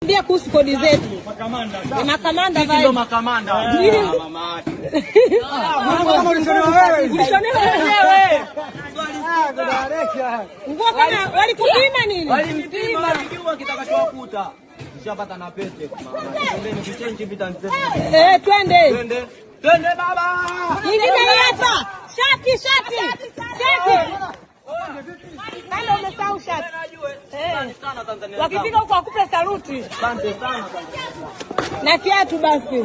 Ndio kuhusu kodi zetu. Makamanda sisi ndo makamanda. Mama. Kama ulishonewa wewe. Ulishonewa wewe. Nguo kana walikupima nini? Walimpima walijua kitakachowakuta. Shapata na pete mama. Twende vichange vitanzania. Twende. Twende baba. Ingine hapa. Shati. Kama umesahau shati. Asante sana Tanzania. Wakifika huko akupe saluti. Asante sana Tanzania. Na kiatu basi.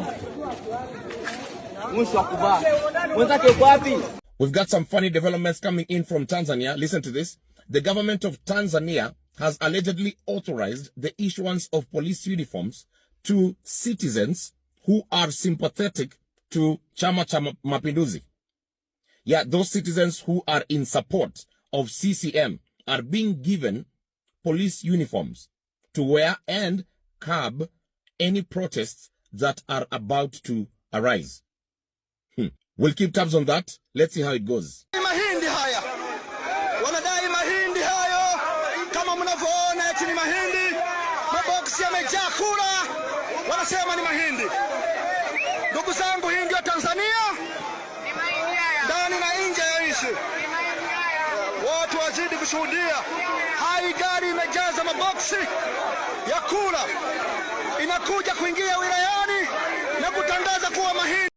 Mwisho wa kuvaa. Mwenzake uko wapi? We've got some funny developments coming in from Tanzania. Listen to this. The government of Tanzania has allegedly authorized the issuance of police uniforms to citizens who are sympathetic to Chama cha Mapinduzi. Yeah, those citizens who are in support of CCM are being given police uniforms to wear and curb any protests that are about to arise. We'll keep tabs on that. Let's see how it goes. Mahindi haya. Wanadai mahindi hayo. Kama mnavyoona eti ni mahindi. Maboksi yamejaa kula. Wanasema ni mahindi. Ndugu zangu, hii ndio Tanzania. Ni mahindi haya. Ndani na nje ya nchi. Ni mahindi haya. Watu wazidi kushuhudia. Hai gari imejaza maboksi ya kula. Inakuja kuingia wilayani na kutangaza kuwa mahindi.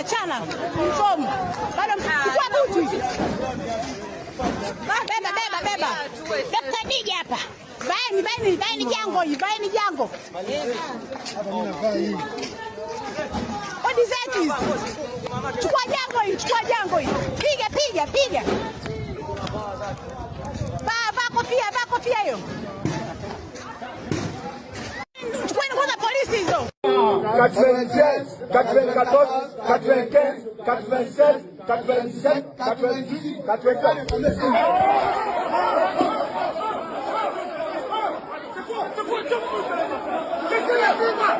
Chana. Mfomu. Bado mchukua buti. Beba. Dr. DJ hapa. Baini jango. What is that? Chukua jango hii. Piga. Vaa kofia hiyo. Chukua kwanza polisi hizo. 96, 94, 95, 96, 97, 98, 94.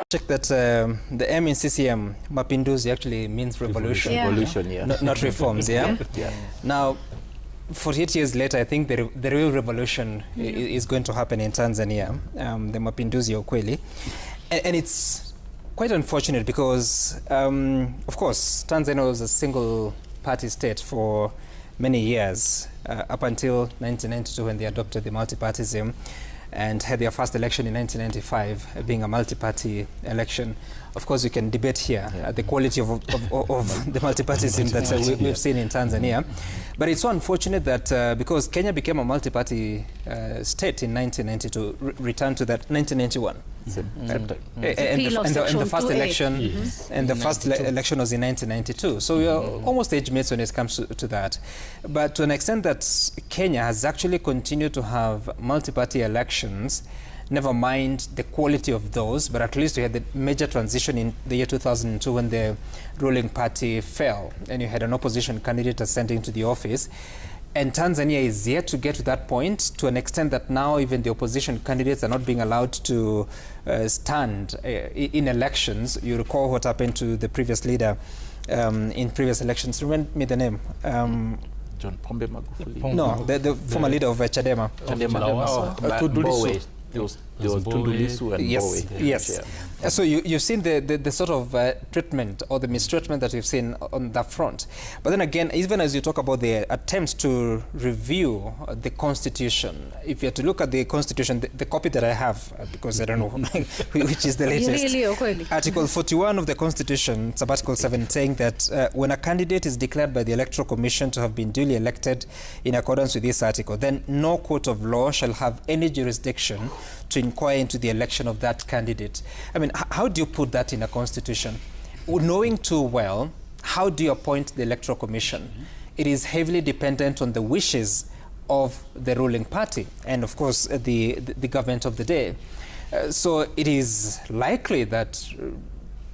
Check that the M in CCM, Mapinduzi, actually means revolution. Revolution, yeah. Not reforms, yeah? Yeah. Now, 48 years later, I think the real revolution is going to happen in Tanzania, the Mapinduzi ukweli. And it's quite unfortunate because, of course, Tanzania was a single-party state for many years, up until 1992 when they adopted the multipartyism and had their first election in 1995, being a multi-party election. Of course, we can debate here the quality of the multipartyism that we've seen in Tanzania. But it's so unfortunate that because Kenya became a multi-party state in 1992, returned to that 1991. And the first election, and the first election was in 1992. So we are almost age mates when it comes to that. But to an extent that Kenya has actually continued to have multi-party elections, never mind the quality of those, but at least we had the major transition in the year 2002 when the ruling party fell and you had an opposition candidate ascending to the office. And Tanzania is yet to get to that point, to an extent that now even the opposition candidates are not being allowed to stand in elections. You recall what happened to the previous leader in previous elections. Remember me the name? John Pombe Magufuli. No, the former leader of Chadema. There was Tundu Lissu and Bowe. Yes. So you've seen the sort of treatment or the mistreatment that we've seen on that front. But then again, even as you talk about the attempts to review the Constitution, if you have to look at the Constitution, the copy that I have, because I don't know which is the latest. Article 41 of the Constitution, Article 7, saying that when a candidate is declared by the Electoral Commission to have been duly elected in accordance with this article, then no court of law shall have any jurisdiction to inquire into the election of that candidate. I mean, how do you put that in a constitution? Knowing too well, how do you appoint the Electoral Commission? It is heavily dependent on the wishes of the ruling party and, of course, the government of the day. So it is likely that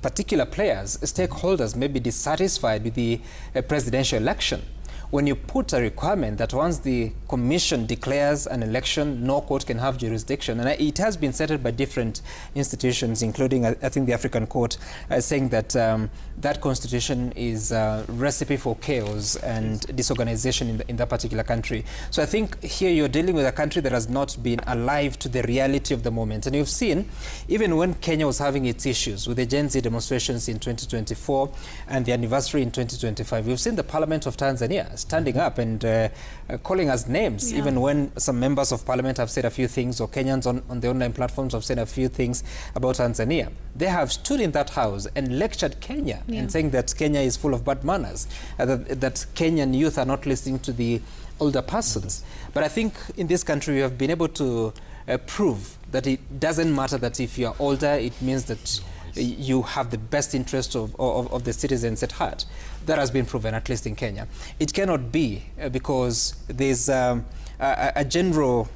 particular players, stakeholders, may be dissatisfied with the presidential election. when you put a requirement that once the commission declares an election, no court can have jurisdiction, and it has been settled by different institutions, including, I think, the African Court, saying that that constitution is a recipe for chaos and disorganization in that particular country. So I think here you're dealing with a country that has not been alive to the reality of the moment. And you've seen, even when Kenya was having its issues with the Gen Z demonstrations in 2024 and the anniversary in 2025, we've seen the Parliament of Tanzania standing up and calling us names, even when some members of Parliament have said a few things, or Kenyans on the online platforms have said a few things about Tanzania. They have stood in that house and lectured Kenya and saying that Kenya is full of bad manners, that Kenyan youth are not listening to the older persons. But I think in this country we have been able to prove that it doesn't matter that if you're older, it means that you have the best interest of the citizens at heart. That has been proven, at least in Kenya. It cannot be because there's a general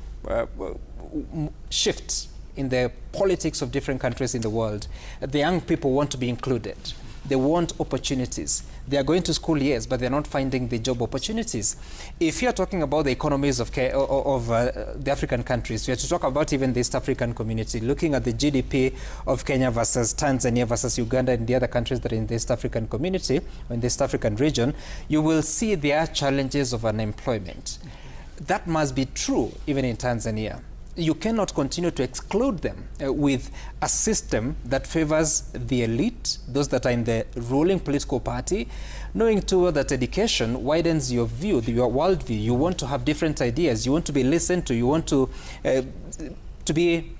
shift in the politics of different countries in the world. The young people want to be included. They want opportunities. They are going to school, yes, but they're not finding the job opportunities. If you're talking about the economies of the African countries, we have to talk about even the East African community, looking at the GDP of Kenya versus Tanzania versus Uganda and the other countries that are in the East African community, or in the East African region, you will see there are challenges of unemployment. That must be true even in Tanzania. You cannot continue to exclude them with a system that favors the elite, those that are in the ruling political party, knowing too well that education widens your view, your worldview. You want to have different ideas. You want to be listened to. You want to be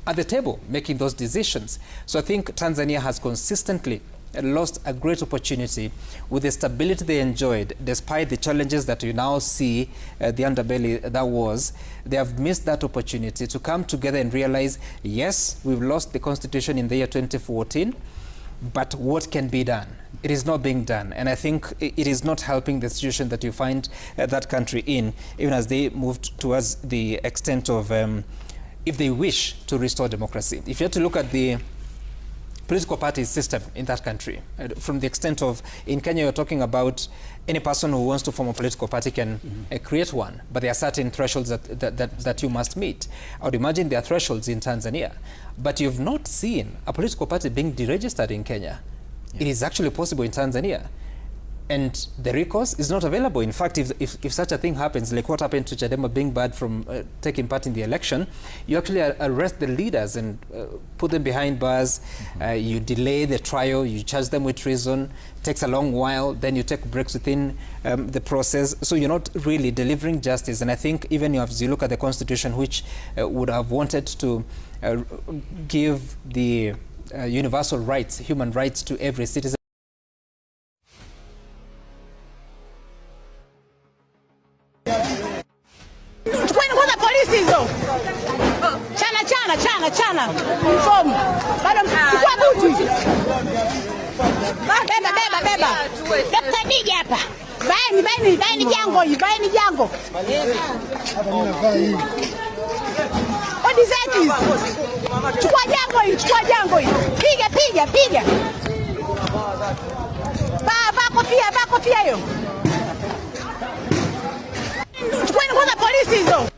at the table making those decisions. So I think Tanzania has consistently lost a great opportunity with the stability they enjoyed, despite the challenges that you now see, the underbelly that was. They have missed that opportunity to come together and realize, yes, we've lost the constitution in the year 2014, but what can be done? It is not being done. And I think it is not helping the situation that you find that country in, even as they moved towards the extent of, if they wish to restore democracy. If you have to look at the political party system in that country, from the extent of, in Kenya, you're talking about any person who wants to form a political party can create one, but there are certain thresholds that you must meet. I would imagine there are thresholds in Tanzania, but you've not seen a political party being deregistered in Kenya. It is actually possible in Tanzania. And the recourse is not available. In fact, if such a thing happens, like what happened to Chadema being barred from taking part in the election, you actually arrest the leaders and put them behind bars. You delay the trial, you charge them with treason, takes a long while, then you take breaks within the process. So you're not really delivering justice. And I think even as you look at the Constitution, which would have wanted to give the universal rights, human rights to every citizen, chana uniform bado chukua buti beba Dr. DJ hapa baini jango what is that? Chukua jango hii piga ba kofia hiyo chukua kwanza polisi hizo.